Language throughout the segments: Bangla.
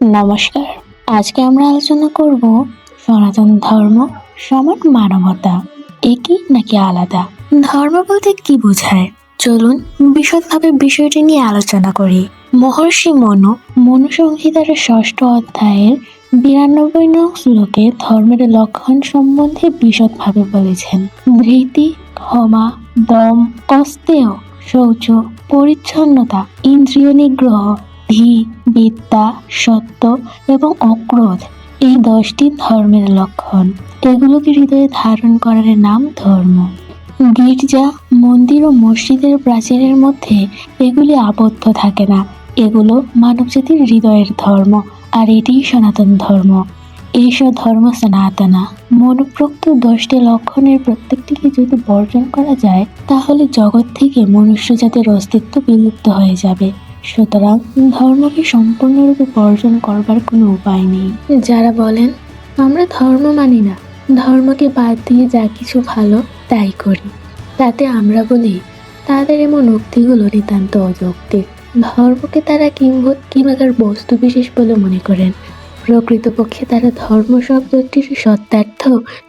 নমস্কার। আজকে আমরা আলোচনা করব সনাতন ধর্ম সমান মানবতা, একই নাকি আলাদা? ধর্ম বলতে কি বোঝায়? চলুন বিশদভাবে বিষয়টি নিয়ে আলোচনা করি। মহর্ষি মনু সংহিতার ৬ষ্ঠ অধ্যায়ের ৯২ নং শ্লোকে ধর্মের লক্ষণ সম্বন্ধে বিশদভাবে বলেছেন। ধৃতি, ক্ষমা, দম, অস্তেয়, শৌচ, পরিচ্ছন্নতা, ইন্দ্রিয় নিগ্রহ, ধী, বিদ্যা, সত্য এবং অক্রোধ, এই ১০টি ধর্মের লক্ষণ। এগুলোকে হৃদয়ে ধারণ করার নাম ধর্ম। গির্জা, মন্দির ও মসজিদের প্রাচীরের মধ্যে এগুলি আবদ্ধ থাকে না। এগুলো মানবজাতির হৃদয়ের ধর্ম, আর এটিই সনাতন ধর্ম। এইসব ধর্ম সনাতনা। মনোপ্রোক্ত ১০টি লক্ষণের প্রত্যেকটিকে যদি বর্জন করা যায়, তাহলে জগৎ থেকে মনুষ্য জাতির অস্তিত্ব বিলুপ্ত হয়ে যাবে। সুতরাং ধর্মকে সম্পূর্ণরূপে বর্জন করবার কোনো উপায় নেই। যারা বলেন আমরা ধর্ম মানি না, ধর্মকে বাদ দিয়ে যা কিছু ভালো তাই করি, তাতে আমরা বলি তাদের এমন উক্তিগুলো নিতান্ত অযৌক্তিক। ধর্মকে তারা কিংবাকার বস্তু বিশেষ বলে মনে করেন। প্রকৃতপক্ষে তারা ধর্ম শব্দটির সত্যার্থ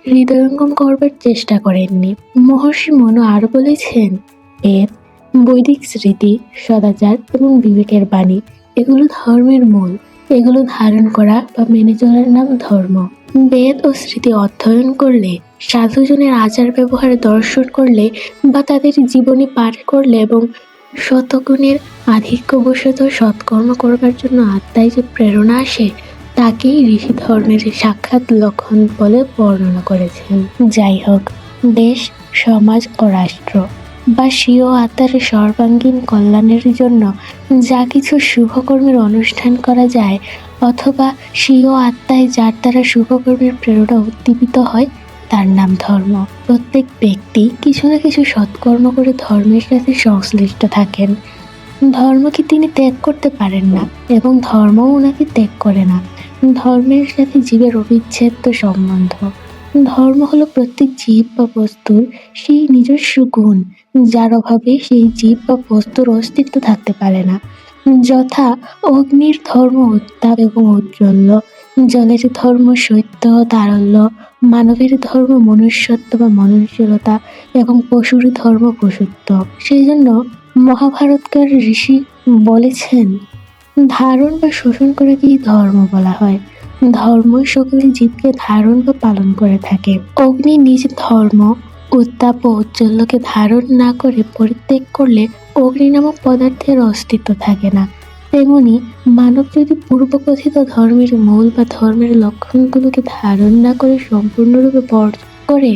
হৃদয়ঙ্গম করবার চেষ্টা করেননি। মহর্ষি মনু আরো বলেছেন, বেদ, বৈদিক স্মৃতি, সদাচার এবং বিবেকের বাণী, এগুলো ধর্মের মূল। এগুলো ধারণ করা বা মেনে চলার নাম ধর্ম। বেদ ও স্মৃতি অধ্যয়ন করলে, সাধুজনের আচার ব্যবহার দর্শন করলে বা তাদের জীবনী পাঠ করলে এবং শতগুণের আধিক্যবশত সৎকর্ম করবার জন্য আত্মায় যে প্রেরণা আসে, তাকেই ঋষি ধর্মের সাক্ষাৎ লক্ষণ বলে বর্ণনা করেছেন। যাই হোক, দেশ, সমাজ ও রাষ্ট্র বা স্বীয় আত্মার সর্বাঙ্গীন কল্যাণের জন্য যা কিছু শুভকর্মের অনুষ্ঠান করা যায়, অথবা স্বীয় আত্মায় যার দ্বারা শুভকর্মের প্রেরণা উদ্দীপিত হয়, তার নাম ধর্ম। প্রত্যেক ব্যক্তি কিছু না কিছু সৎকর্ম করে ধর্মের সাথে সংশ্লিষ্ট থাকেন। ধর্মকে তিনি ত্যাগ করতে পারেন না এবং ধর্মও ওনাকে ত্যাগ করে না। ধর্মের সাথে জীবের অবিচ্ছেদ্য সম্বন্ধ। ধর্ম হলো প্রত্যেক জীব বা বস্তুর সেই নিজস্ব গুণ, যার অভাবে সেই জীব বা বস্তুর অস্তিত্ব থাকতে পারে না। যথা অগ্নির ধর্ম উত্তাপ এবং ঔজ্জ্বল্য, জলের ধর্ম শৈত্য ও তারল্য, মানবের ধর্ম মনুষ্যত্ব বা মননশীলতা এবং পশুর ধর্ম পশুত্ব। সেই জন্য মহাভারতকার ঋষি বলেছেন, ধারণ বা শোষণ করাকেই ধর্ম বলা হয়। ধর্মই সকলে জীবকে ধারণ বা পালন করে থাকে। অগ্নি নিজ ধর্ম উত্তাপ ও ঔজ্জ্বল্যকে ধারণ না করে পরিত্যাগ করলে অগ্নি নামক পদার্থের অস্তিত্ব থাকে না। তেমনি মানব যদি পূর্বকথিত ধর্মের মূল বা ধর্মের লক্ষণগুলোকে ধারণ না করে সম্পূর্ণরূপে বর্জন করে,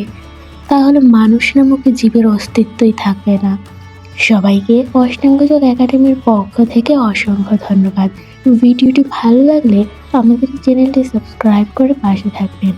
তাহলে মানুষ নামক জীবের অস্তিত্বই থাকবে না। সবাইকে অষ্টাঙ্গযোগ একাডেমির পক্ষ থেকে অসংখ্য ধন্যবাদ। ভিডিওটি ভালো লাগলে আমাদের চ্যানেলটি সাবস্ক্রাইব করে পাশে থাকবেন।